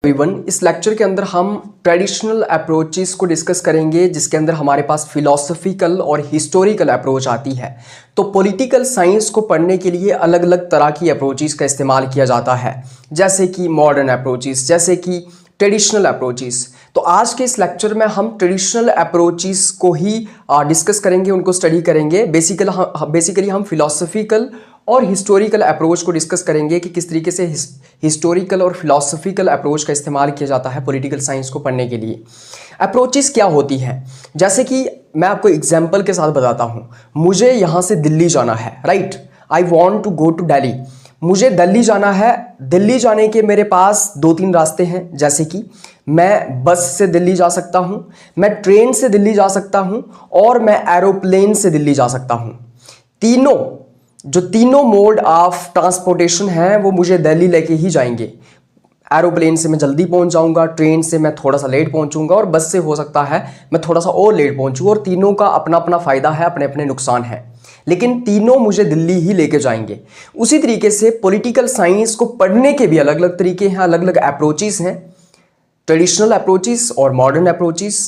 Everyone, इस lecture के अंदर हम ट्रेडिशनल अप्रोचेस को डिस्कस करेंगे जिसके अंदर हमारे पास फिलॉसफिकल और हिस्टोरिकल अप्रोच आती है। तो पॉलिटिकल साइंस को पढ़ने के लिए अलग अलग तरह की अप्रोचेस का इस्तेमाल किया जाता है, जैसे कि मॉडर्न अप्रोचेस, जैसे कि ट्रेडिशनल अप्रोचेस। तो आज के इस लेक्चर में हम ट्रेडिशनल अप्रोचेस को ही डिस्कस करेंगे, उनको स्टडी करेंगे। बेसिकली हम फिलॉसफिकल और हिस्टोरिकल अप्रोच को डिस्कस करेंगे कि किस तरीके से हिस्टोरिकल और फिलॉसफिकल अप्रोच का इस्तेमाल किया जाता है पॉलिटिकल साइंस को पढ़ने के लिए। अप्रोचेस क्या होती हैं, जैसे कि मैं आपको एग्जांपल के साथ बताता हूँ। मुझे यहाँ से दिल्ली जाना है, right. I want to go to Delhi. मुझे दिल्ली जाना है। दिल्ली जाने के मेरे पास दो तीन रास्ते हैं, जैसे कि मैं बस से दिल्ली जा सकता हूँ, मैं ट्रेन से दिल्ली जा सकता हूँ और मैं एरोप्लेन से दिल्ली जा सकता हूँ। तीनों मोड ऑफ ट्रांसपोर्टेशन हैं वो मुझे दिल्ली लेके ही जाएंगे। एरोप्लेन से मैं जल्दी पहुंच जाऊंगा, ट्रेन से मैं थोड़ा सा लेट पहुंचूंगा और बस से हो सकता है मैं थोड़ा सा और लेट पहुंचूँ। और तीनों का अपना अपना फ़ायदा है, अपने अपने नुकसान है, लेकिन तीनों मुझे दिल्ली ही लेके जाएंगे। उसी तरीके से पॉलिटिकल साइंस को पढ़ने के भी अलग अलग तरीके हैं, अलग अलग अप्रोचेस हैं, ट्रेडिशनल अप्रोचेस और मॉडर्न अप्रोचेस।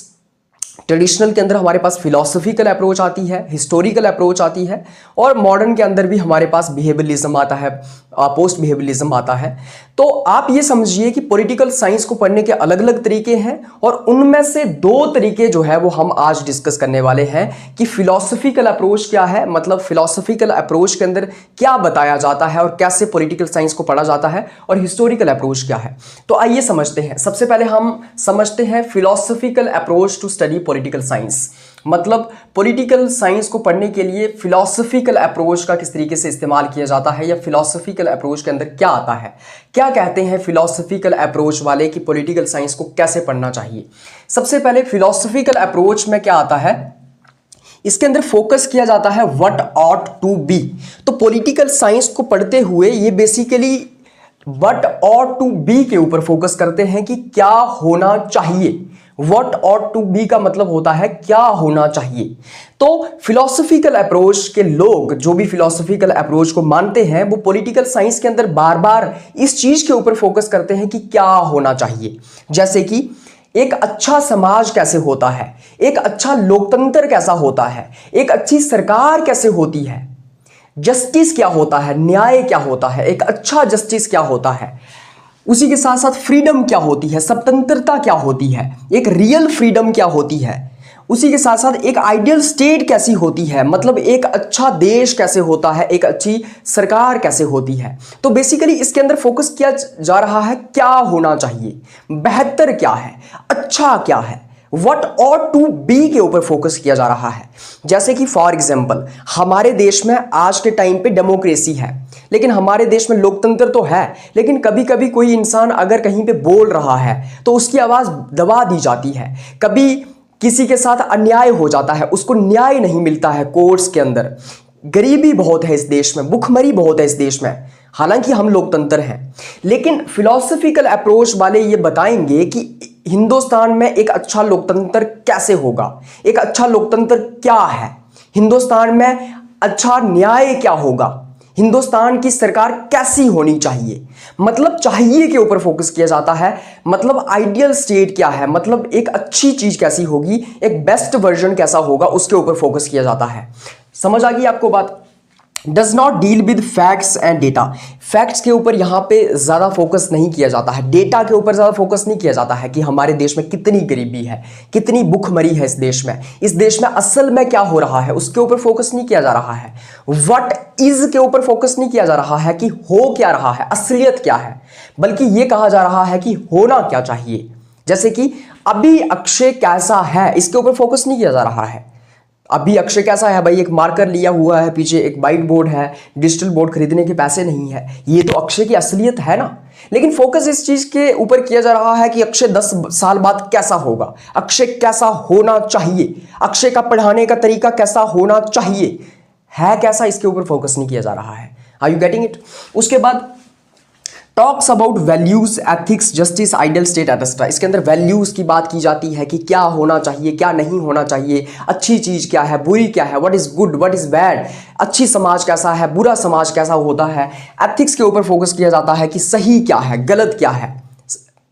ट्रेडिशनल के अंदर हमारे पास फिलॉसफिकल अप्रोच आती है, हिस्टोरिकल अप्रोच आती है, और मॉडर्न के अंदर भी हमारे पास बिहेवियरलिज्म आता है, पोस्ट बिहेवियरलिज्म आता है। तो आप ये समझिए कि पॉलिटिकल साइंस को पढ़ने के अलग अलग तरीके हैं और उनमें से दो तरीके जो है वो हम आज डिस्कस करने वाले हैं कि फिलॉसफिकल अप्रोच क्या है, मतलब फिलॉसफिकल अप्रोच के अंदर क्या बताया जाता है और कैसे पॉलिटिकल साइंस को पढ़ा जाता है, और हिस्टोरिकल अप्रोच क्या है। तो आइए समझते हैं। सबसे पहले हम समझते हैं philosophical approach to study political science. मतलब पॉलिटिकल साइंस को पढ़ने के लिए फिलॉसफिकल अप्रोच का किस तरीके से इस्तेमाल किया जाता है, या फिलॉसफिकल अप्रोच के अंदर क्या आता है, क्या कहते हैं फिलॉसफिकल अप्रोच वाले कि पॉलिटिकल साइंस को कैसे पढ़ना चाहिए। सबसे पहले फिलॉसफिकल अप्रोच में क्या आता है, इसके अंदर फोकस किया जाता है व्हाट ऑट टू बी। तो पॉलिटिकल साइंस को पढ़ते हुए ये basically what ought to be के ऊपर फोकस करते हैं कि क्या होना चाहिए। व्हाट ऑट टू बी का मतलब होता है क्या होना चाहिए। तो फिलॉसफिकल अप्रोच के लोग, जो भी फिलॉसफिकल अप्रोच को मानते हैं, वो पॉलिटिकल साइंस के अंदर बार बार इस चीज के ऊपर फोकस करते हैं कि क्या होना चाहिए। जैसे कि एक अच्छा समाज कैसे होता है, एक अच्छा लोकतंत्र कैसा होता है, एक अच्छी सरकार कैसे होती है, जस्टिस क्या होता है, न्याय क्या होता है, एक अच्छा जस्टिस क्या होता है। उसी के साथ साथ फ्रीडम क्या होती है, स्वतंत्रता क्या होती है, एक रियल फ्रीडम क्या होती है। उसी के साथ साथ एक आइडियल स्टेट कैसी होती है, मतलब एक अच्छा देश कैसे होता है, एक अच्छी सरकार कैसे होती है। तो बेसिकली इसके अंदर फोकस किया जा रहा है क्या होना चाहिए, बेहतर क्या है, अच्छा क्या है, व्हाट ऑट टू बी के ऊपर फोकस किया जा रहा है। जैसे कि फॉर एग्जाम्पल हमारे देश में आज के टाइम पे डेमोक्रेसी है, लेकिन हमारे देश में लोकतंत्र तो है, लेकिन कभी कभी कोई इंसान अगर कहीं पे बोल रहा है तो उसकी आवाज दबा दी जाती है। कभी किसी के साथ अन्याय हो जाता है, उसको न्याय नहीं मिलता है कोर्ट्स के अंदर। गरीबी बहुत है इस देश में, भुखमरी बहुत है इस देश में, हालांकि हम लोकतंत्र हैं। लेकिन फिलॉसफिकल अप्रोच वाले ये बताएंगे कि हिंदुस्तान में एक अच्छा लोकतंत्र कैसे होगा, एक अच्छा लोकतंत्र क्या है, हिंदुस्तान में अच्छा न्याय क्या होगा, हिंदुस्तान की सरकार कैसी होनी चाहिए। मतलब चाहिए के ऊपर फोकस किया जाता है, मतलब आइडियल स्टेट क्या है, मतलब एक अच्छी चीज कैसी होगी, एक बेस्ट वर्जन कैसा होगा, उसके ऊपर फोकस किया जाता है। समझ आ गई आपको बात। Does not deal with facts and data. Facts के ऊपर यहाँ पे ज़्यादा फोकस नहीं किया जाता है, डेटा के ऊपर ज़्यादा फोकस नहीं किया जाता है कि हमारे देश में कितनी गरीबी है, कितनी भुखमरी है इस देश में असल में क्या हो रहा है, उसके ऊपर फोकस नहीं किया जा रहा है। व्हाट इज के ऊपर फोकस नहीं किया जा रहा है कि हो क्या रहा है, असलियत क्या है, बल्कि ये कहा जा रहा है कि होना क्या चाहिए। जैसे कि अभी अक्षय कैसा है, इसके ऊपर फोकस नहीं किया जा रहा है। अभी अक्षय कैसा है भाई, एक मार्कर लिया हुआ है, पीछे एक वाइट बोर्ड है, डिजिटल बोर्ड खरीदने के पैसे नहीं है, ये तो अक्षय की असलियत है ना। लेकिन फोकस इस चीज के ऊपर किया जा रहा है कि अक्षय 10 साल बाद कैसा होगा, अक्षय कैसा होना चाहिए, अक्षय का पढ़ाने का तरीका कैसा होना चाहिए, है कैसा, इसके ऊपर फोकस नहीं किया जा रहा है। Are you getting it. उसके बाद talks about values, ethics, justice, ideal state etcetera. इसके अंदर वैल्यूज की बात की जाती है कि क्या होना चाहिए, क्या नहीं होना चाहिए, अच्छी चीज क्या है, बुरी क्या है, what is good, what is bad, अच्छी समाज कैसा है, बुरा समाज कैसा होता है। एथिक्स के ऊपर फोकस किया जाता है कि सही क्या है, गलत क्या है,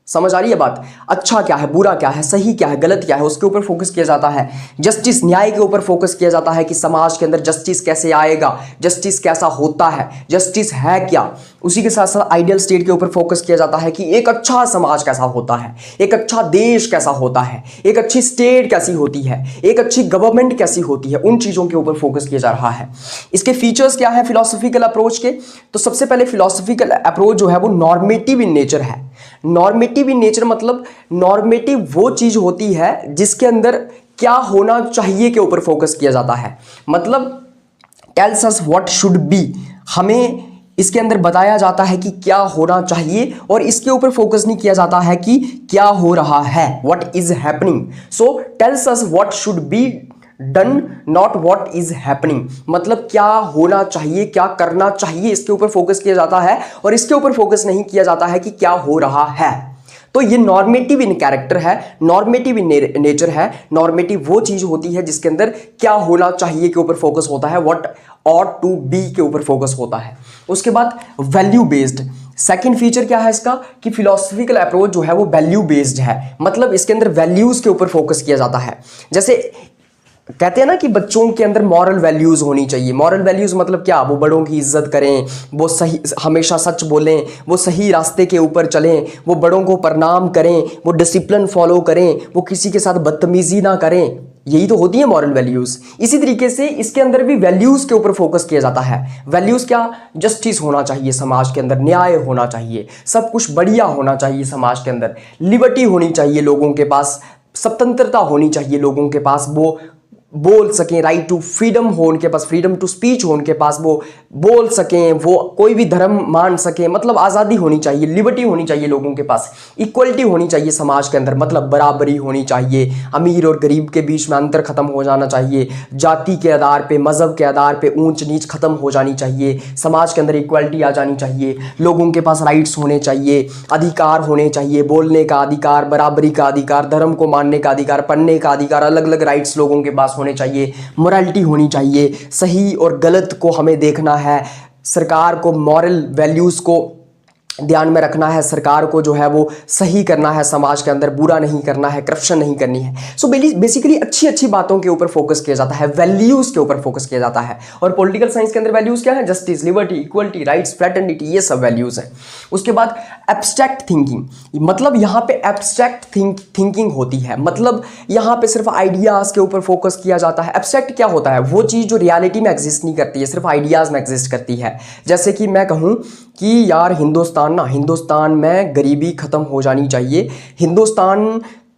समझ आ रही है बात? अच्छा क्या है, बुरा क्या है, सही क्या है, गलत क्या है, उसके ऊपर फोकस किया जाता है। जस्टिस, न्याय के ऊपर फोकस किया जाता है कि समाज के अंदर जस्टिस कैसे आएगा, जस्टिस कैसा होता है, जस्टिस है क्या। उसी के साथ साथ आइडियल स्टेट के ऊपर फोकस किया जाता है कि एक अच्छा समाज कैसा होता है, एक अच्छा देश कैसा होता है, एक अच्छी स्टेट कैसी होती है, एक अच्छी गवर्नमेंट कैसी होती है, उन चीज़ों के ऊपर फोकस किया जा रहा है। इसके फीचर्स क्या है फिलोसफिकल अप्रोच के? तो सबसे पहले फिलोसफिकल अप्रोच जो है वो नॉर्मेटिव इन नेचर है। नॉर्मेटिव इन नेचर मतलब नॉर्मेटिव वो चीज होती है जिसके अंदर क्या होना चाहिए के ऊपर फोकस किया जाता है। मतलब tells us what should be, हमें इसके अंदर बताया जाता है कि क्या होना चाहिए और इसके ऊपर फोकस नहीं किया जाता है कि क्या हो रहा है, what is happening. So tells us what should be done, not what is happening. मतलब क्या होना चाहिए, क्या करना चाहिए, इसके ऊपर फोकस किया जाता है और इसके ऊपर फोकस नहीं किया जाता है कि क्या हो रहा है। तो ये नॉर्मेटिव इन कैरेक्टर है, नॉर्मेटिव इन नेचर है। नॉर्मेटिव वो चीज होती है जिसके अंदर क्या होना चाहिए के ऊपर फोकस होता है, व्हाट ऑट टू बी के ऊपर फोकस होता है। उसके बाद वैल्यू बेस्ड, सेकंड फीचर क्या है इसका कि फिलोसफिकल अप्रोच जो है वो वैल्यू बेस्ड है। मतलब इसके अंदर वैल्यूज के ऊपर फोकस किया जाता है। जैसे कहते हैं ना कि बच्चों के अंदर मॉरल वैल्यूज होनी चाहिए। मॉरल वैल्यूज मतलब क्या? वो बड़ों की इज्जत करें, वो सही हमेशा सच बोलें, वो सही रास्ते के ऊपर चलें, वो बड़ों को प्रणाम करें, वो डिसिप्लिन फॉलो करें, वो किसी के साथ बदतमीजी ना करें। यही तो होती है मॉरल वैल्यूज। इसी तरीके से इसके अंदर भी वैल्यूज के ऊपर फोकस किया जाता है। वैल्यूज क्या? जस्टिस होना चाहिए समाज के अंदर, न्याय होना चाहिए, सब कुछ बढ़िया होना चाहिए समाज के अंदर, लिबर्टी होनी चाहिए लोगों के पास, स्वतंत्रता होनी चाहिए लोगों के पास, वो बोल सकें, राइट टू फ्रीडम हो उनके पास, फ्रीडम टू स्पीच हो उनके पास, वो बोल सकें, वो कोई भी धर्म मान सकें। मतलब आज़ादी होनी चाहिए, लिबर्टी होनी चाहिए लोगों के पास, इक्वलिटी होनी चाहिए समाज के अंदर, मतलब बराबरी होनी चाहिए, अमीर और गरीब के बीच में अंतर खत्म हो जाना चाहिए, जाति के आधार पे, मज़हब के आधार पे ऊंच नीच खत्म हो जानी चाहिए, समाज के अंदर इक्वलिटी आ जानी चाहिए, लोगों के पास राइट्स होने चाहिए, अधिकार होने चाहिए, बोलने का अधिकार, बराबरी का अधिकार, धर्म को मानने का अधिकार, पढ़ने का अधिकार, अलग अलग राइट्स लोगों के पास होने चाहिए, मोरालिटी होनी चाहिए, सही और गलत को हमें देखना है, सरकार को मॉरल वैल्यूज़ को ध्यान में रखना है, सरकार को जो है वो सही करना है, समाज के अंदर बुरा नहीं करना है, करप्शन नहीं करनी है। सो बेसिकली अच्छी अच्छी बातों के ऊपर फोकस किया जाता है, वैल्यूज़ के ऊपर फोकस किया जाता है। और पॉलिटिकल साइंस के अंदर वैल्यूज़ क्या है? Justice, liberty, equality, rights, fraternity, ये सब वैल्यूज़ हैं। उसके बाद एब्स्ट्रैक्ट थिंकिंग, मतलब यहाँ पे एब्स्ट्रैक्ट थिंकिंग होती है। मतलब यहाँ पे सिर्फ आइडियाज़ के ऊपर फोकस किया जाता है। एब्स्ट्रैक्ट क्या होता है? वो चीज़ जो रियलिटी में एग्जिस्ट नहीं करती है, सिर्फ आइडियाज़ में एग्जिस्ट करती है। जैसे कि मैं कहूँ कि यार हिंदुस्तान में गरीबी खत्म हो जानी चाहिए, हिंदुस्तान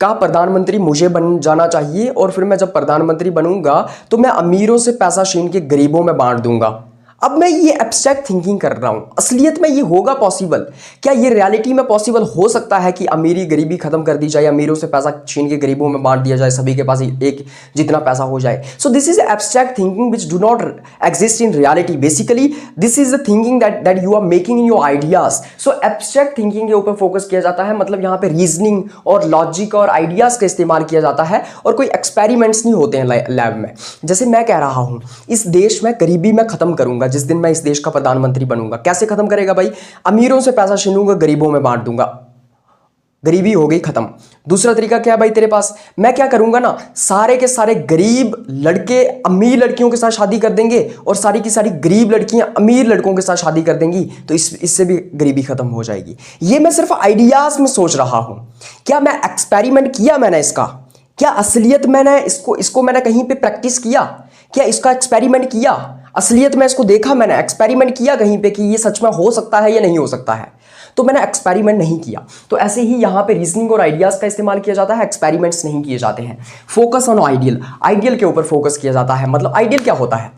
का प्रधानमंत्री मुझे बन जाना चाहिए, और फिर मैं जब प्रधानमंत्री बनूंगा तो मैं अमीरों से पैसा छीन के गरीबों में बांट दूंगा। अब मैं ये एब्स्ट्रैक्ट थिंकिंग कर रहा हूँ, असलियत में ये होगा पॉसिबल? क्या ये रियलिटी में पॉसिबल हो सकता है कि अमीरी गरीबी खत्म कर दी जाए, अमीरों से पैसा छीन के गरीबों में बांट दिया जाए, सभी के पास एक जितना पैसा हो जाए? So this is abstract thinking which do not exist in reality. Basically this is the thinking that you are making in your ideas. So abstract thinking के ऊपर फोकस किया जाता है। मतलब यहाँ पे रीजनिंग और लॉजिक और आइडियाज का इस्तेमाल किया जाता है, और कोई एक्सपेरिमेंट्स नहीं होते हैं लैब में। जैसे मैं कह रहा हूँ इस देश में गरीबी मैं खत्म करूंगा जिस दिन मैं इस देश का प्रधानमंत्री बनूंगा। कैसे खत्म करेगा भाई? अमीरों से पैसा छीनूंगा, गरीबों में बांट दूंगा, गरीबी हो गई खत्म। दूसरा तरीका क्या है भाई तेरे पास? मैं क्या करूंगा ना, सारे के सारे गरीब लड़के अमीर लड़कियों के साथ शादी कर देंगे, और सारी की सारी गरीब लड़कियां अमीर लड़कों के साथ शादी कर देंगी, तो इससे भी गरीबी खत्म हो जाएगी। ये मैं सिर्फ आइडियाज में सोच रहा हूं। क्या मैं एक्सपेरिमेंट किया मैंने इसका? क्या असलियत मैंने इसको मैंने कहीं पे प्रैक्टिस किया? क्या इसका एक्सपेरिमेंट किया? असलियत में इसको देखा मैंने, एक्सपेरिमेंट किया कहीं पे कि ये सच में हो सकता है या नहीं हो सकता है? तो मैंने एक्सपेरिमेंट नहीं किया। तो ऐसे ही यहाँ पे रीजनिंग और आइडियाज का इस्तेमाल किया जाता है, एक्सपेरिमेंट्स नहीं किए जाते हैं। फोकस ऑन आइडियल, आइडियल के ऊपर फोकस किया जाता है। मतलब आइडियल क्या होता है,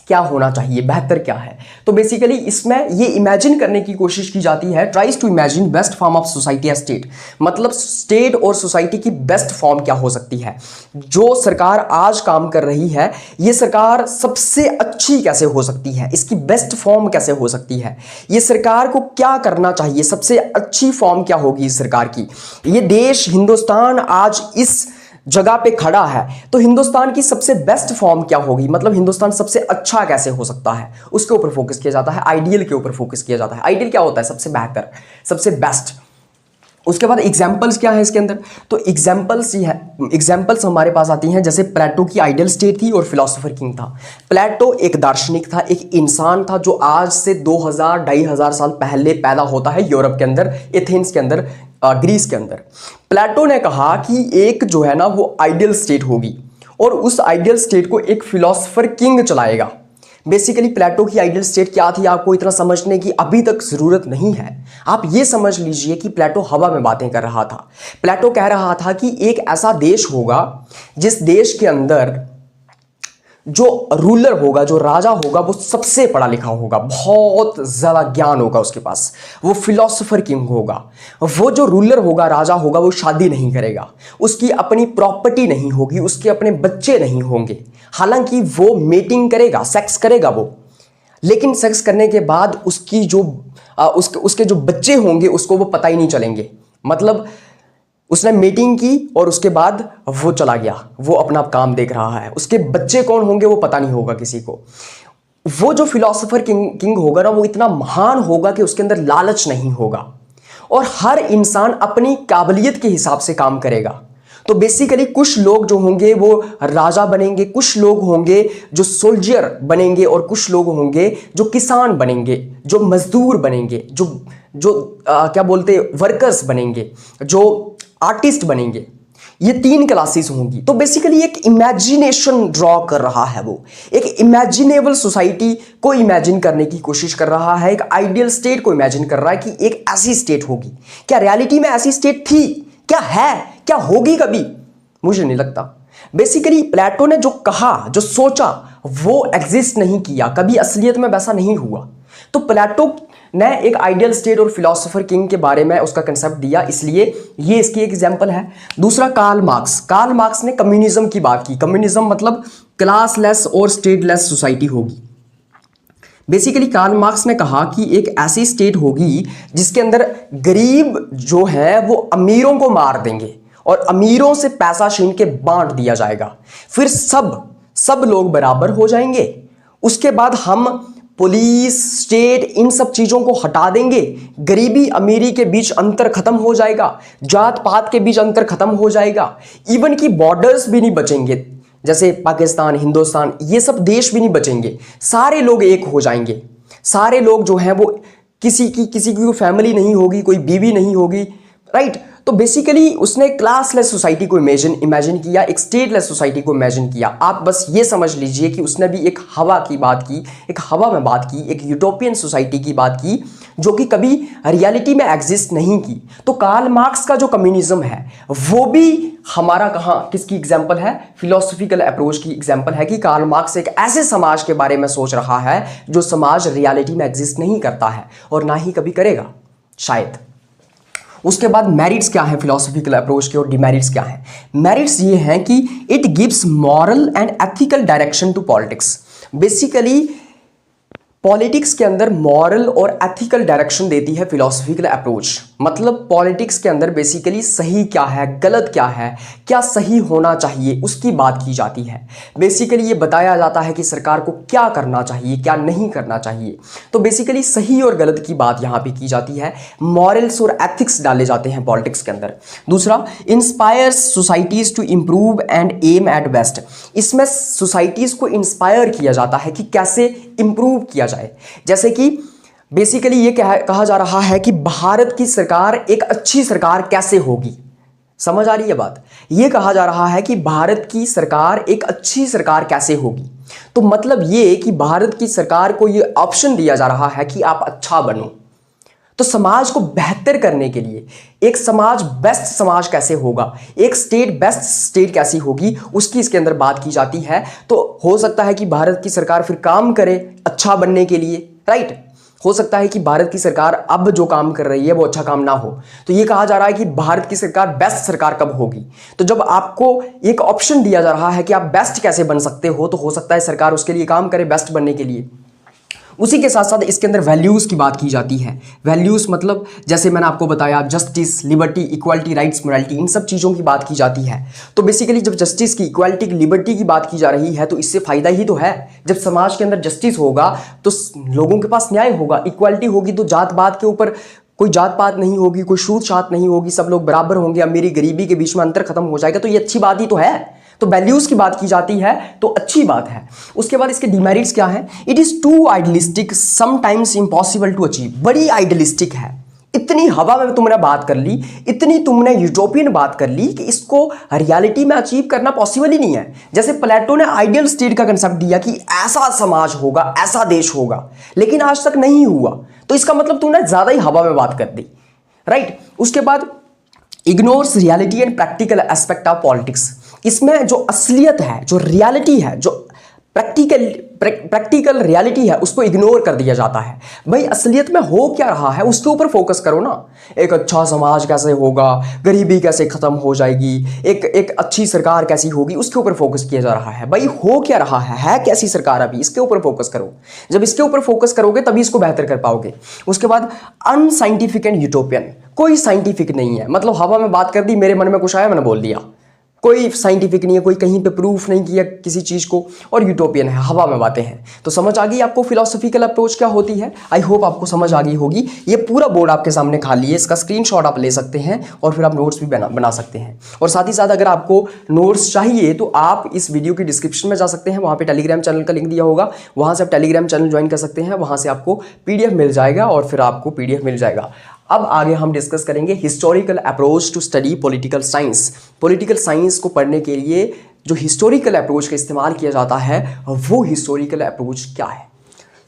क्या होना चाहिए, बेहतर क्या है? तो बेसिकली इसमें ये इमेजिन करने की कोशिश की जाती है, tries to imagine best form of society या स्टेट। मतलब स्टेट और सोसाइटी की बेस्ट फॉर्म क्या हो सकती है। जो सरकार आज काम कर रही है, ये सरकार सबसे अच्छी कैसे हो सकती है, इसकी बेस्ट फॉर्म कैसे हो सकती है, ये सरकार को क्या करना चाहिए, सबसे अच्छी फॉर्म क्या होगी इस सरकार की। ये देश हिंदुस्तान आज इस जगह पे खड़ा है, तो हिंदुस्तान की सबसे बेस्ट फॉर्म क्या होगी, मतलब हिंदुस्तान सबसे अच्छा कैसे हो सकता है, उसके ऊपर फोकस किया जाता है। आइडियल के ऊपर फोकस किया जाता है। आइडियल क्या होता है? सबसे बेहतर, सबसे बेस्ट। उसके बाद एग्जाम्पल्स क्या है इसके अंदर, तो एग्जाम्पल्स ही है, एग्जाम्पल्स हमारे पास आती हैं जैसे प्लेटो की आइडियल स्टेट थी और फिलोसोफर किंग था। प्लेटो एक दार्शनिक था, एक इंसान था जो आज से 2000-2500 साल पहले पैदा होता है यूरोप के अंदर, एथेंस के अंदर, ग्रीस के अंदर। प्लेटो ने कहा कि एक जो है ना वो आइडियल स्टेट होगी और उस आइडियल स्टेट को एक फिलोसोफर किंग चलाएगा। बेसिकली प्लेटो की आइडियल स्टेट क्या थी आपको इतना समझने की अभी तक जरूरत नहीं है। आप ये समझ लीजिए कि प्लेटो हवा में बातें कर रहा था। प्लेटो कह रहा था कि एक ऐसा देश होगा जिस देश के अंदर जो रूलर होगा, जो राजा होगा, वो सबसे पढ़ा लिखा होगा, बहुत ज्यादा ज्ञान होगा उसके पास, वो फिलोसोफर किंग होगा। वो जो रूलर होगा, राजा होगा, वो शादी नहीं करेगा, उसकी अपनी प्रॉपर्टी नहीं होगी, उसके अपने बच्चे नहीं होंगे। हालांकि वो मेटिंग करेगा, सेक्स करेगा वो, लेकिन सेक्स करने के बाद उसकी जो उसके जो बच्चे होंगे उसको वो पता ही नहीं चलेंगे। मतलब उसने मीटिंग की और उसके बाद वो चला गया, वो अपना काम देख रहा है, उसके बच्चे कौन होंगे वो पता नहीं होगा किसी को। वो जो फिलोसोफर किंग होगा ना, वो इतना महान होगा कि उसके अंदर लालच नहीं होगा और हर इंसान अपनी काबिलियत के हिसाब से काम करेगा। तो बेसिकली कुछ लोग जो होंगे वो राजा बनेंगे, कुछ लोग होंगे जो सोल्जर बनेंगे और कुछ लोग होंगे जो किसान बनेंगे, जो मजदूर बनेंगे, क्या बोलते वर्कर्स बनेंगे, जो आर्टिस्ट बनेंगे। ये 3 क्लासेस होंगी। तो बेसिकली एक इमेजिनेशन ड्रॉ कर रहा है, वो एक इमेजिनेबल सोसाइटी को इमेजिन करने की कोशिश कर रहा है, एक आइडियल स्टेट को इमेजिन कर रहा है कि एक ऐसी स्टेट होगी। क्या रियलिटी में ऐसी स्टेट थी? क्या है? क्या होगी कभी? मुझे नहीं लगता। बेसिकली प्लेटो ने जो कहा, जो सोचा, वो एग्जिस्ट नहीं किया कभी, असलियत में वैसा नहीं हुआ। तो प्लेटो ने एक आइडियल स्टेट और फिलोसोफर किंग के बारे में उसका कंसेप्ट दिया, इसलिए ये इसकी एक एग्जांपल है। दूसरा कार्ल मार्क्स। कार्ल मार्क्स ने कम्युनिज्म की बात की। कम्युनिज्म मतलब क्लासलेस और स्टेटलेस सोसाइटी होगी। बेसिकली कार्ल मार्क्स ने कहा कि एक ऐसी स्टेट होगी जिसके अंदर गरीब जो है वो अमीरों को मार देंगे और अमीरों से पैसा छीन के बांट दिया जाएगा, फिर सब लोग बराबर हो जाएंगे। उसके बाद हम पुलिस, स्टेट, इन सब चीजों को हटा देंगे, गरीबी अमीरी के बीच अंतर खत्म हो जाएगा, जात पात के बीच अंतर खत्म हो जाएगा, इवन की बॉर्डर्स भी नहीं बचेंगे, जैसे पाकिस्तान, हिंदुस्तान, ये सब देश भी नहीं बचेंगे, सारे लोग एक हो जाएंगे। सारे लोग जो हैं वो किसी की कोई फैमिली नहीं होगी, कोई बीवी नहीं होगी, राइट। तो बेसिकली उसने क्लासलेस सोसाइटी को इमेजिन किया, एक स्टेटलेस सोसाइटी को इमेजिन किया। आप बस ये समझ लीजिए कि उसने भी एक हवा की बात की, एक हवा में बात की, एक यूटोपियन सोसाइटी की बात की जो कि कभी रियलिटी में एग्जिस्ट नहीं की। तो कार्ल मार्क्स का जो कम्युनिज्म है वो भी हमारा किसकी एग्जाम्पल है? फिलोसॉफिकल अप्रोच की एग्जाम्पल है कि कार्ल मार्क्स एक ऐसे समाज के बारे में सोच रहा है जो समाज रियलिटी में एग्जिस्ट नहीं करता है और ना ही कभी करेगा शायद। उसके बाद मेरिट्स क्या है फिलोसॉफिकल अप्रोच के और डिमेरिट्स क्या है? मेरिट्स ये हैं कि it gives moral and ethical direction to politics. Basically politics के अंदर मॉरल और एथिकल डायरेक्शन देती है फिलोसॉफिकल अप्रोच। मतलब पॉलिटिक्स के अंदर बेसिकली सही क्या है, गलत क्या है, क्या सही होना चाहिए, उसकी बात की जाती है। बेसिकली ये बताया जाता है कि सरकार को क्या करना चाहिए, क्या नहीं करना चाहिए। तो बेसिकली सही और गलत की बात यहाँ पे की जाती है, मॉरल्स और एथिक्स डाले जाते हैं पॉलिटिक्स के अंदर। दूसरा, inspires societies to improve and aim at best. इसमें सोसाइटीज को इंस्पायर किया जाता है कि कैसे इंप्रूव किया जाए। जैसे कि बेसिकली ये कहा जा रहा है कि भारत की सरकार एक अच्छी सरकार कैसे होगी। समझ आ रही है बात? ये कहा जा रहा है कि भारत की सरकार एक अच्छी सरकार कैसे होगी। तो मतलब ये कि भारत की सरकार को ये ऑप्शन दिया जा रहा है कि आप अच्छा बनो। तो समाज को बेहतर करने के लिए एक समाज बेस्ट समाज कैसे होगा, एक स्टेट बेस्ट स्टेट कैसी होगी, उसकी इसके अंदर बात की जाती है। तो हो सकता है कि भारत की सरकार फिर काम करे अच्छा बनने के लिए, राइट। हो सकता है कि भारत की सरकार अब जो काम कर रही है वो अच्छा काम ना हो। तो ये कहा जा रहा है कि भारत की सरकार बेस्ट सरकार कब होगी। तो जब आपको एक ऑप्शन दिया जा रहा है कि आप बेस्ट कैसे बन सकते हो, तो हो सकता है सरकार उसके लिए काम करे बेस्ट बनने के लिए। उसी के साथ साथ इसके अंदर वैल्यूज़ की बात की जाती है। वैल्यूज़ मतलब जैसे मैंने आपको बताया, justice, liberty, equality, rights, morality, इन सब चीज़ों की बात की जाती है। तो बेसिकली जब जस्टिस की, इक्वालिटी की, लिबर्टी की बात की जा रही है तो इससे फ़ायदा ही तो है। जब समाज के अंदर जस्टिस होगा तो लोगों के पास न्याय होगा, इक्वालिटी होगी तो जात पात के ऊपर कोई जात पात नहीं होगी, कोई छूत छात नहीं होगी, सब लोग बराबर होंगे, अमीरी गरीबी के बीच में अंतर खत्म हो जाएगा, तो ये अच्छी बात ही तो है। तो वैल्यूज की बात की जाती है तो अच्छी बात है। उसके बाद इसके डिमेरिट्स क्या है? It is too idealistic, sometimes impossible to achieve. बड़ी आइडियलिस्टिक है, इतनी हवा में तुमने बात कर ली, इतनी तुमने यूटोपियन बात कर ली कि इसको रियलिटी में अचीव करना पॉसिबल ही नहीं है। जैसे प्लेटो ने आइडियल स्टेट का कंसेप्ट दिया कि ऐसा समाज होगा, ऐसा देश होगा, लेकिन आज तक नहीं हुआ, तो इसका मतलब तुमने ज्यादा ही हवा में बात कर दी, राइट। उसके बाद ignores reality and practical aspect of politics. इसमें जो असलियत है, जो रियलिटी है, जो प्रैक्टिकल रियलिटी है, उसको इग्नोर कर दिया जाता है। भाई असलियत में हो क्या रहा है उसके ऊपर फोकस करो ना। एक अच्छा समाज कैसे होगा, गरीबी कैसे खत्म हो जाएगी, एक अच्छी सरकार कैसी होगी, उसके ऊपर फोकस किया जा रहा है। भाई हो क्या रहा है कैसी सरकार अभी, इसके ऊपर फोकस करो। जब इसके ऊपर फोकस करोगे तभी इसको बेहतर कर पाओगे। उसके बाद अनसाइंटिफिक एंड यूटोपियन। कोई साइंटिफिक नहीं है, मतलब हवा में बात कर दी, मेरे मन में कुछ आया मैंने बोल दिया। कोई साइंटिफिक नहीं है, कोई कहीं पे प्रूफ नहीं किया किसी चीज़ को, और यूटोपियन है, हवा में बातें हैं। तो समझ आ गई आपको फिलोसॉफिकल अप्रोच क्या होती है। आई होप आपको समझ आ गई होगी। ये पूरा बोर्ड आपके सामने खाली है, इसका स्क्रीनशॉट आप ले सकते हैं और फिर आप नोट्स भी बना सकते हैं। और साथ ही साथ अगर आपको नोट्स चाहिए तो आप इस वीडियो की डिस्क्रिप्शन में जा सकते हैं, वहाँ पर टेलीग्राम चैनल का लिंक दिया होगा, वहाँ से आप टेलीग्राम चैनल ज्वाइन कर सकते हैं, वहाँ से आपको PDF मिल जाएगा और फिर आपको PDF मिल जाएगा। अब आगे हम डिस्कस करेंगे historical approach to study political science. Political science को पढ़ने के लिए जो हिस्टोरिकल अप्रोच का इस्तेमाल किया जाता है वो हिस्टोरिकल अप्रोच क्या है।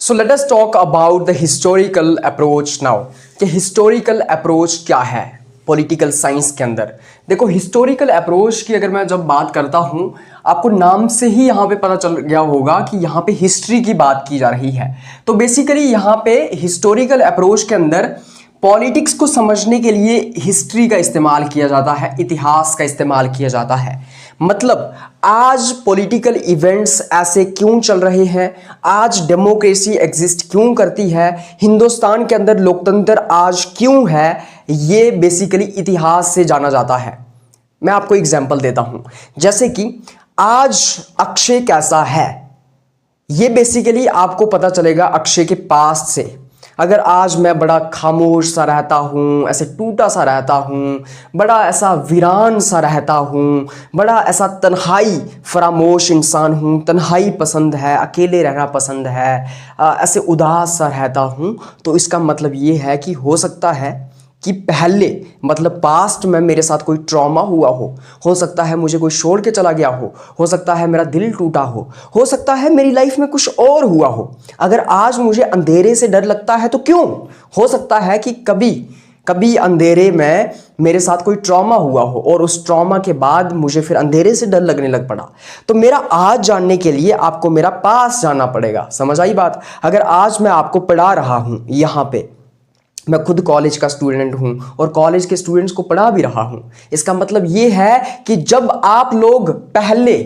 So let us talk about the historical approach now, कि हिस्टोरिकल अप्रोच क्या है पॉलिटिकल साइंस के अंदर। देखो हिस्टोरिकल अप्रोच की अगर मैं जब बात करता हूँ, आपको नाम से ही यहाँ पे पता चल गया होगा कि यहाँ पे हिस्ट्री की बात की जा रही है। तो बेसिकली यहाँ पे हिस्टोरिकल अप्रोच के अंदर पॉलिटिक्स को समझने के लिए हिस्ट्री का इस्तेमाल किया जाता है, इतिहास का इस्तेमाल किया जाता है। मतलब आज पॉलिटिकल इवेंट्स ऐसे क्यों चल रहे हैं, आज डेमोक्रेसी एग्जिस्ट क्यों करती है, हिंदुस्तान के अंदर लोकतंत्र आज क्यों है, ये बेसिकली इतिहास से जाना जाता है। मैं आपको एग्जांपल देता हूं, जैसे कि आज अक्षय कैसा है, ये बेसिकली आपको पता चलेगा अक्षय के पास्ट से। अगर आज मैं बड़ा खामोश सा रहता हूँ, ऐसे टूटा सा रहता हूँ, बड़ा ऐसा वीरान सा रहता हूँ, बड़ा ऐसा तन्हाई फरामोश इंसान हूँ, तन्हाई पसंद है, अकेले रहना पसंद है, ऐसे उदास सा रहता हूँ, तो इसका मतलब ये है कि हो सकता है कि पहले मतलब पास्ट में मेरे साथ कोई ट्रॉमा हुआ हो सकता है मुझे कोई छोड़ के चला गया हो सकता है मेरा दिल टूटा हो सकता है मेरी लाइफ में कुछ और हुआ हो। अगर आज मुझे अंधेरे से डर लगता है तो क्यों? हो सकता है कि कभी अंधेरे में मेरे साथ कोई ट्रॉमा हुआ हो और उस ट्रॉमा के बाद मुझे फिर अंधेरे से डर लगने लग पड़ा। तो मेरा आज जानने के लिए आपको मेरा पास जाना पड़ेगा। समझ आई बात? अगर आज मैं आपको पढ़ा रहा हूं, यहाँ पे मैं खुद कॉलेज का स्टूडेंट हूं और कॉलेज के स्टूडेंट्स को पढ़ा भी रहा हूं, इसका मतलब ये है कि जब आप लोग पहले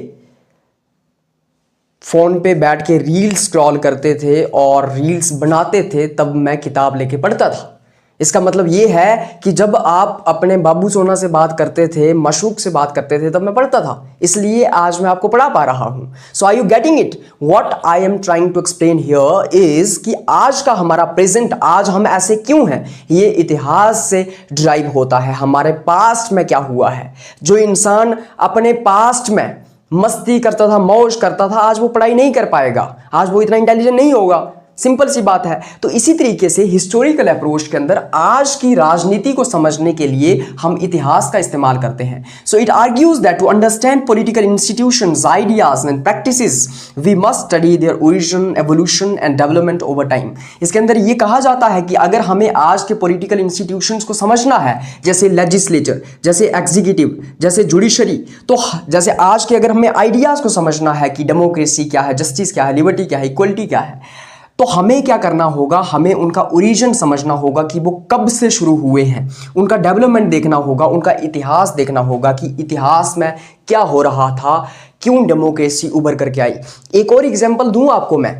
फोन पे बैठ के रील्स स्क्रॉल करते थे और रील्स बनाते थे तब मैं किताब लेके पढ़ता था। इसका मतलब ये है कि जब आप अपने बाबू सोना से बात करते थे, मशूक से बात करते थे, तब मैं पढ़ता था। इसलिए आज मैं आपको पढ़ा पा रहा हूं। So are you getting it? What I am trying to explain here is कि आज का हमारा प्रेजेंट, आज हम ऐसे क्यों हैं, ये इतिहास से ड्राइव होता है। हमारे पास्ट में क्या हुआ है, जो इंसान अपने पास्ट में मस्ती करता था, मौज करता था, आज वो पढ़ाई नहीं कर पाएगा, आज वो इतना इंटेलिजेंट नहीं होगा। सिंपल सी बात है। तो इसी तरीके से हिस्टोरिकल अप्रोच के अंदर आज की राजनीति को समझने के लिए हम इतिहास का इस्तेमाल करते हैं। So it argues that to understand political institutions, ideas and practices we must study their origin, evolution and development over time. इसके अंदर ये कहा जाता है कि अगर हमें आज के पॉलिटिकल इंस्टीट्यूशंस को समझना है, जैसे लेजिस्लेचर, जैसे एग्जीक्यूटिव, जैसे जुडिशरी, तो जैसे आज के अगर हमें आइडियाज को समझना है कि डेमोक्रेसी क्या है, जस्टिस क्या है, लिबर्टी क्या है, इक्वलिटी क्या है, तो हमें क्या करना होगा, हमें उनका ओरिजिन समझना होगा कि वो कब से शुरू हुए हैं, उनका डेवलपमेंट देखना होगा, उनका इतिहास देखना होगा कि इतिहास में क्या हो रहा था, क्यों डेमोक्रेसी उभर करके आई। एक और एग्जांपल दूं आपको मैं,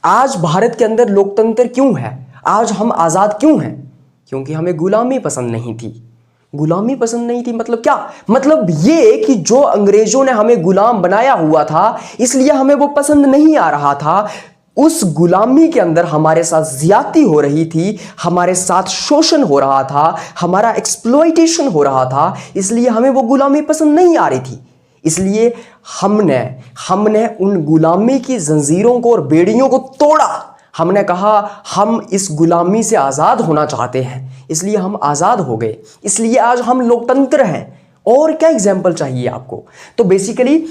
आज भारत के अंदर लोकतंत्र क्यों है, आज हम आज़ाद क्यों हैं? क्योंकि हमें गुलामी पसंद नहीं थी। गुलामी पसंद नहीं थी मतलब क्या? मतलब ये कि जो अंग्रेजों ने हमें गुलाम बनाया हुआ था, इसलिए हमें वो पसंद नहीं आ रहा था। उस गुलामी के अंदर हमारे साथ ज्यादती हो रही थी, हमारे साथ शोषण हो रहा था, हमारा एक्सप्लॉइटेशन हो रहा था, इसलिए हमें वो गुलामी पसंद नहीं आ रही थी। इसलिए हमने उन गुलामी की जंजीरों को और बेड़ियों को तोड़ा। हमने कहा हम इस गुलामी से आज़ाद होना चाहते हैं, इसलिए हम आज़ाद हो गए, इसलिए आज हम लोकतंत्र हैं। और क्या एग्जाम्पल चाहिए आपको? तो basically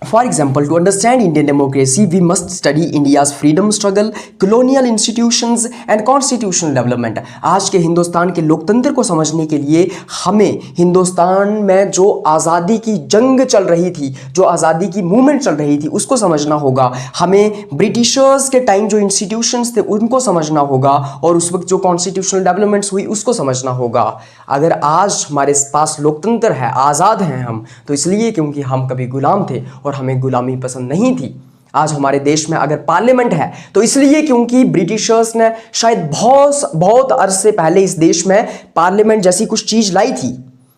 For example, to understand Indian democracy, we must study India's freedom struggle, colonial institutions and constitutional development. आज के हिंदुस्तान के लोकतंत्र को समझने के लिए हमें हिंदुस्तान में जो आज़ादी की जंग चल रही थी, जो आज़ादी की मूवमेंट चल रही थी, उसको समझना होगा। हमें ब्रिटिशर्स के टाइम जो इंस्टीट्यूशंस थे उनको समझना होगा, और उस वक्त जो कॉन्स्टिट्यूशनल डेवलपमेंट्स हुई उसको समझना होगा। अगर आज हमारे पास लोकतंत्र है, आज़ाद हैं हम, तो इसलिए क्योंकि हम कभी गुलाम थे और हमें गुलामी पसंद नहीं थी। आज हमारे देश में अगर पार्लियामेंट है तो इसलिए क्योंकि ब्रिटिशर्स ने शायद बहुत अरसे पहले इस देश में पार्लियामेंट जैसी कुछ चीज लाई थी,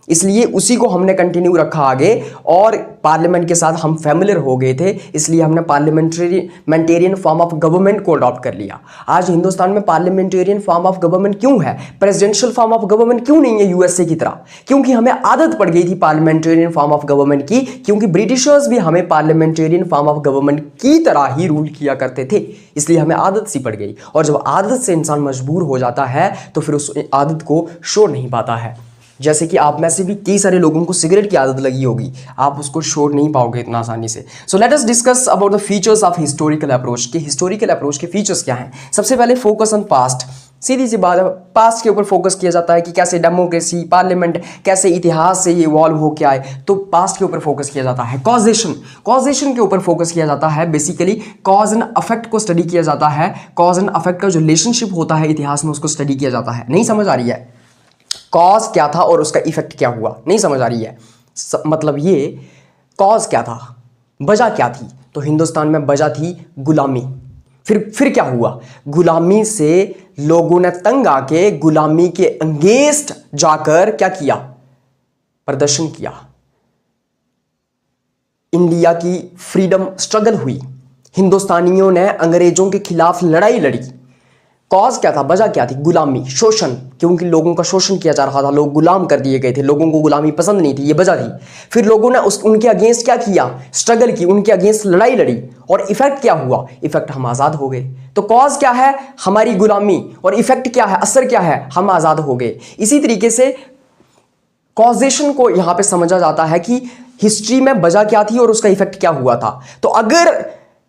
इसलिए उसी को हमने कंटिन्यू रखा आगे, और पार्लियामेंट के साथ हम फैमिलियर हो गए थे, इसलिए हमने पार्लियामेंटेरियन फॉर्म ऑफ गवर्नमेंट को अडॉप्ट कर लिया। आज हिंदुस्तान में पार्लियामेंटेरियन फॉर्म ऑफ गवर्नमेंट क्यों है, प्रेसिडेंशियल फॉर्म ऑफ गवर्नमेंट क्यों नहीं है यूएसए की तरह? क्योंकि हमें आदत पड़ गई थी पार्लियामेंटेरियन फॉर्म ऑफ गवर्नमेंट की, क्योंकि ब्रिटिशर्स भी हमें पार्लियामेंटेरियन फॉर्म ऑफ गवर्नमेंट की तरह ही रूल किया करते थे, इसलिए हमें आदत सी पड़ गई। और जब आदत से इंसान मजबूर हो जाता है तो फिर उस आदत को छोड़ नहीं पाता है। जैसे कि आप में से भी कई सारे लोगों को सिगरेट की आदत लगी होगी, आप उसको छोड़ नहीं पाओगे इतना आसानी से। So let us discuss about the features of historical approach के हिस्टोरिकल अप्रोच के फीचर्स क्या हैं। सबसे पहले फोकस ऑन पास्ट। सीधी सी बात है, पास्ट के ऊपर फोकस किया जाता है कि कैसे डेमोक्रेसी, पार्लियामेंट, कैसे इतिहास से ये इवॉल्व हो के आए, तो पास्ट के ऊपर फोकस किया जाता है। कॉजेशन के ऊपर फोकस किया जाता है। बेसिकली कॉज एंड अफेक्ट को स्टडी किया जाता है। कॉज एंड अफेक्ट का जो रिलेशनशिप होता है इतिहास में उसको स्टडी किया जाता है। नहीं समझ आ रही है? कॉज क्या था और उसका इफेक्ट क्या हुआ, नहीं समझ आ रही है? मतलब ये कॉज क्या था, वजह क्या थी? तो हिंदुस्तान में वजह थी गुलामी। फिर क्या हुआ? गुलामी से लोगों ने तंग आके गुलामी के अगेंस्ट जाकर क्या किया? प्रदर्शन किया। इंडिया की फ्रीडम स्ट्रगल हुई, हिंदुस्तानियों ने अंग्रेजों के खिलाफ लड़ाई लड़ी। कॉज क्या था, वजह क्या थी? गुलामी, शोषण, क्योंकि लोगों का शोषण किया जा रहा था, लोग गुलाम कर दिए गए थे, लोगों को गुलामी पसंद नहीं थी, ये वजह थी। फिर लोगों ने उनके अगेंस्ट क्या किया? स्ट्रगल की, उनके अगेंस्ट लड़ाई लड़ी, और इफेक्ट क्या हुआ? इफेक्ट हम आज़ाद हो गए। तो कॉज क्या है? हमारी गुलामी, और इफेक्ट क्या है, असर क्या है? हम आज़ाद हो गए। इसी तरीके से कॉजेशन को यहां पे समझा जाता है कि हिस्ट्री में वजह क्या थी और उसका इफेक्ट क्या हुआ था। तो अगर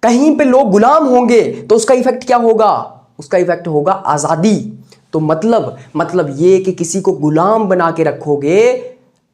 कहीं पे लोग गुलाम होंगे तो उसका इफेक्ट क्या होगा? उसका इफेक्ट होगा आज़ादी। तो मतलब ये कि किसी को गुलाम बना के रखोगे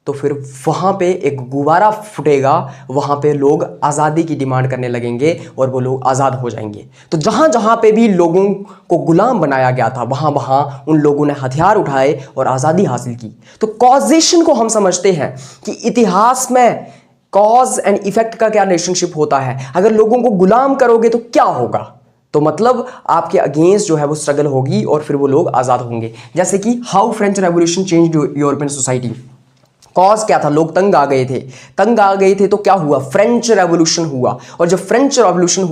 तो फिर वहां पे एक गुब्बारा फूटेगा, वहां पे लोग आज़ादी की डिमांड करने लगेंगे और वो लोग आज़ाद हो जाएंगे। तो जहां जहां पे भी लोगों को गुलाम बनाया गया था वहां वहां उन लोगों ने हथियार उठाए और आज़ादी हासिल की। तो कॉजेशन को हम समझते हैं कि इतिहास में कॉज एंड इफेक्ट का क्या रिलेशनशिप होता है। अगर लोगों को गुलाम करोगे तो क्या होगा? तो मतलब आपके अगेंस्ट जो है वो स्ट्रगल होगी और फिर वो लोग आज़ाद होंगे। जैसे कि how French revolution changed European society. Cause क्या था? लोग तंग आ गए थे तो क्या हुआ? फ्रेंच रेवोल्यूशन हुआ। और जब फ्रेंच रेवोल्यूशन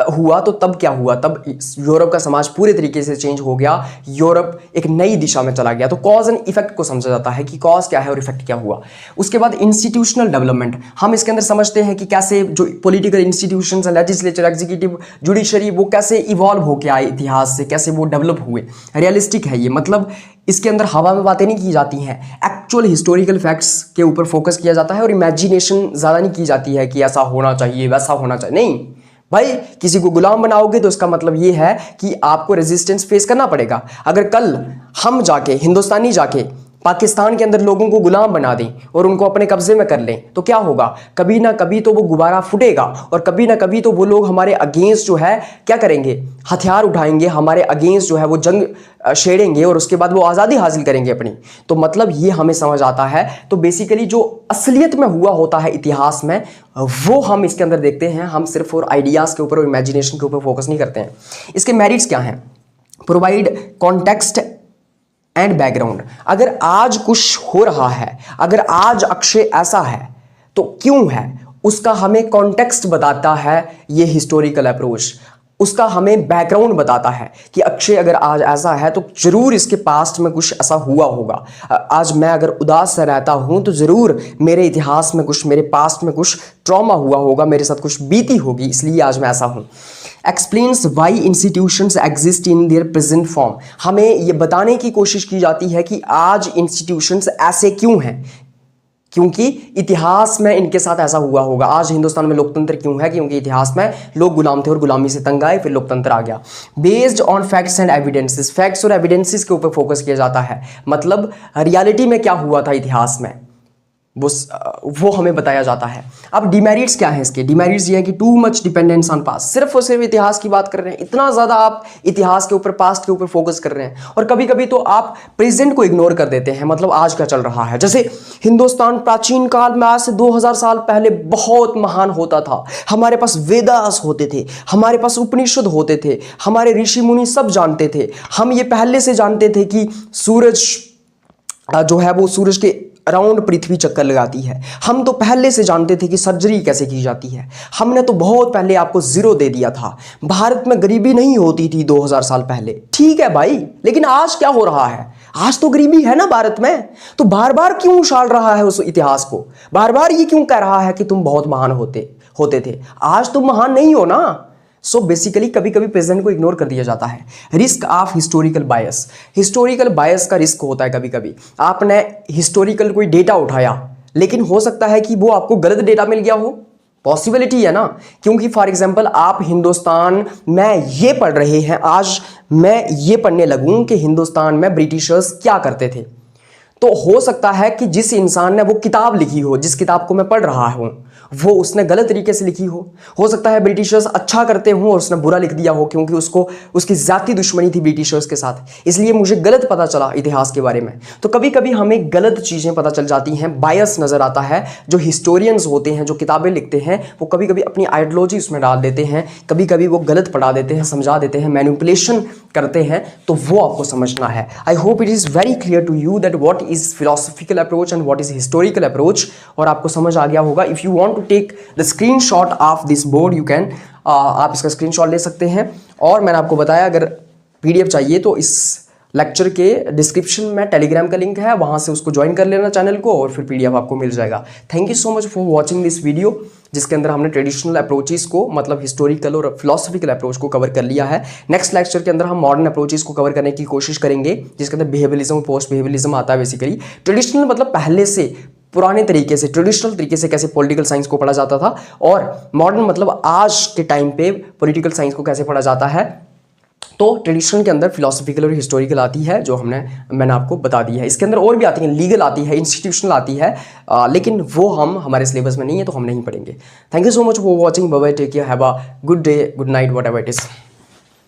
हुआ तो तब क्या हुआ? तब यूरोप का समाज पूरे तरीके से चेंज हो गया, यूरोप एक नई दिशा में चला गया। तो कॉज एंड इफेक्ट को समझा जाता है कि कॉज क्या है और इफेक्ट क्या हुआ। उसके बाद इंस्टीट्यूशनल डेवलपमेंट, हम इसके अंदर समझते हैं कि कैसे जो political institutions, legislature, executive, judiciary, वो कैसे इवॉल्व होके आए इतिहास से, कैसे वो डेवलप हुए। रियलिस्टिक है ये, मतलब इसके अंदर हवा में बातें नहीं की जाती हैं, एक्चुअल हिस्टोरिकल फैक्ट्स के ऊपर फोकस किया जाता है और इमेजिनेशन ज़्यादा नहीं की जाती है कि ऐसा होना चाहिए, वैसा होना चाहिए। नहीं भाई, किसी को गुलाम बनाओगे तो इसका मतलब ये है कि आपको रेजिस्टेंस फेस करना पड़ेगा। अगर कल हम जाके, हिंदुस्तानी जाके पाकिस्तान के अंदर लोगों को गुलाम बना दें और उनको अपने कब्जे में कर लें तो क्या होगा? कभी ना कभी तो वो गुब्बारा फूटेगा और कभी ना कभी तो वो लोग हमारे अगेंस्ट जो है क्या करेंगे? हथियार उठाएंगे, हमारे अगेंस्ट जो है वो जंग छेड़ेंगे और उसके बाद वो आज़ादी हासिल करेंगे अपनी। तो मतलब ये हमें समझ आता है। तो बेसिकली जो असलियत में हुआ होता है इतिहास में वो हम इसके अंदर देखते हैं। हम सिर्फ और आइडियाज़ के ऊपर और इमेजिनेशन के ऊपर फोकस नहीं करते हैं। इसके मेरिट्स क्या हैं? Provide context and background. अगर आज कुछ हो रहा है, अगर आज अक्षय ऐसा है तो क्यों है, उसका हमें कॉन्टेक्स्ट बताता है ये हिस्टोरिकल अप्रोच। उसका हमें बैकग्राउंड बताता है कि अक्षय अगर आज ऐसा है तो ज़रूर इसके पास्ट में कुछ ऐसा हुआ होगा। आज मैं अगर उदास से रहता हूँ तो ज़रूर मेरे इतिहास में कुछ, मेरे पास्ट में कुछ ट्रॉमा हुआ होगा, मेरे साथ कुछ बीती होगी, इसलिए आज मैं ऐसा हूँ। Explains Y institutions exist in their present form. हमें ये बताने की कोशिश की जाती है कि आज इंस्टीट्यूशंस ऐसे क्यों हैं, क्योंकि इतिहास में इनके साथ ऐसा हुआ होगा। आज हिंदुस्तान में लोकतंत्र क्यों है, क्योंकि इतिहास में लोग गुलाम थे और गुलामी से तंग आए, फिर लोकतंत्र आ गया। Based on facts and evidences, facts और एविडेंसेस के ऊपर फोकस किया जाता है, मतलब रियलिटी में क्या हुआ था इतिहास में वो हमें बताया जाता है। अब डिमेरिट्स क्या है इसके? डिमेरिट्स ये है कि too much dependence on past, सिर्फ और सिर्फ इतिहास की बात कर रहे हैं, इतना ज़्यादा आप इतिहास के ऊपर, पास्ट के ऊपर फोकस कर रहे हैं, और कभी कभी तो आप प्रेजेंट को इग्नोर कर देते हैं, मतलब आज क्या चल रहा है। जैसे हिंदुस्तान प्राचीन काल में आज से 2000 साल पहले बहुत महान होता था, हमारे पास वेदास होते थे, हमारे पास उपनिषद होते थे, हमारे ऋषि मुनि सब जानते थे। हम ये पहले से जानते थे कि सूरज जो है वो सूरज के अराउंड पृथ्वी चक्कर लगाती है। हम तो पहले से जानते थे कि सर्जरी कैसे की जाती है। हमने तो बहुत पहले आपको जीरो दे दिया था। भारत में गरीबी नहीं होती थी 2000 साल पहले, ठीक है भाई, लेकिन आज क्या हो रहा है? आज तो गरीबी है ना भारत में, तो बार बार क्यों उछाल रहा है उस इतिहास को? बार बार ये क्यों कह रहा है कि तुम बहुत महान होते थे? आज तुम महान नहीं हो ना। सो बेसिकली कभी कभी प्रेजेंट को इग्नोर कर दिया जाता है। Risk of historical bias, historical bias का रिस्क होता है। कभी कभी आपने हिस्टोरिकल कोई डेटा उठाया, लेकिन हो सकता है कि वो आपको गलत डेटा मिल गया हो, पॉसिबिलिटी है ना। क्योंकि फॉर एग्जांपल आप हिंदुस्तान में ये पढ़ रहे हैं, आज मैं ये पढ़ने लगूं कि हिंदुस्तान में ब्रिटिशर्स क्या करते थे, तो हो सकता है कि जिस इंसान ने वो किताब लिखी हो, जिस किताब को मैं पढ़ रहा हूं, वो उसने गलत तरीके से लिखी हो सकता है ब्रिटिशर्स अच्छा करते हो और उसने बुरा लिख दिया हो, क्योंकि उसको उसकी जाती दुश्मनी थी ब्रिटिशर्स के साथ, इसलिए मुझे गलत पता चला इतिहास के बारे में। तो कभी कभी हमें गलत चीज़ें पता चल जाती हैं, बायस नज़र आता है। जो हिस्टोरियंस होते हैं, जो किताबें लिखते हैं, वो कभी कभी अपनी आइडियोलॉजी उसमें डाल देते हैं, कभी कभी वो गलत पढ़ा देते हैं, समझा देते हैं, मैनिपुलेशन करते हैं, तो वो आपको समझना है। I hope it is very clear to you that what is philosophical approach and what is historical approach, और आपको समझ आ गया होगा। If you want to take the screenshot of this board, you can, आप इसका स्क्रीनशॉट ले सकते हैं। और मैंने आपको बताया अगर पीडीएफ चाहिए तो इस लेक्चर के डिस्क्रिप्शन में टेलीग्राम का लिंक है, वहां से उसको ज्वाइन कर लेना चैनल को, और फिर पीडीएफ आपको मिल जाएगा। Thank you so much for watching this video, जिसके अंदर हमने ट्रेडिशनल अप्रोचेस को, मतलब हिस्टोरिकल और फिलोसॉफिकल अप्रोच को कवर कर लिया है। नेक्स्ट लेक्चर के अंदर हम मॉडर्न अप्रोचेस को कवर करने की कोशिश करेंगे, जिसके अंदर बिहेवियरिज्म, पोस्ट बिहेवियरिज्म आता है। बेसिकली ट्रेडिशनल मतलब पहले से, पुराने तरीके से, ट्रेडिशनल तरीके से कैसे पॉलिटिकल साइंस को पढ़ा जाता था, और मॉडर्न मतलब आज के टाइम पे पॉलिटिकल साइंस को कैसे पढ़ा जाता है। तो ट्रेडिशनल के अंदर फिलोसॉफिकल और हिस्टोरिकल आती है, जो मैंने आपको बता दी है। इसके अंदर और भी आती है, लीगल आती है, इंस्टीट्यूशनल आती है, लेकिन वो हमारे सिलेबस में नहीं है, तो हम नहीं पढ़ेंगे। Thank you so much for watching. Bye bye, take care, have a good day, good night, whatever it is.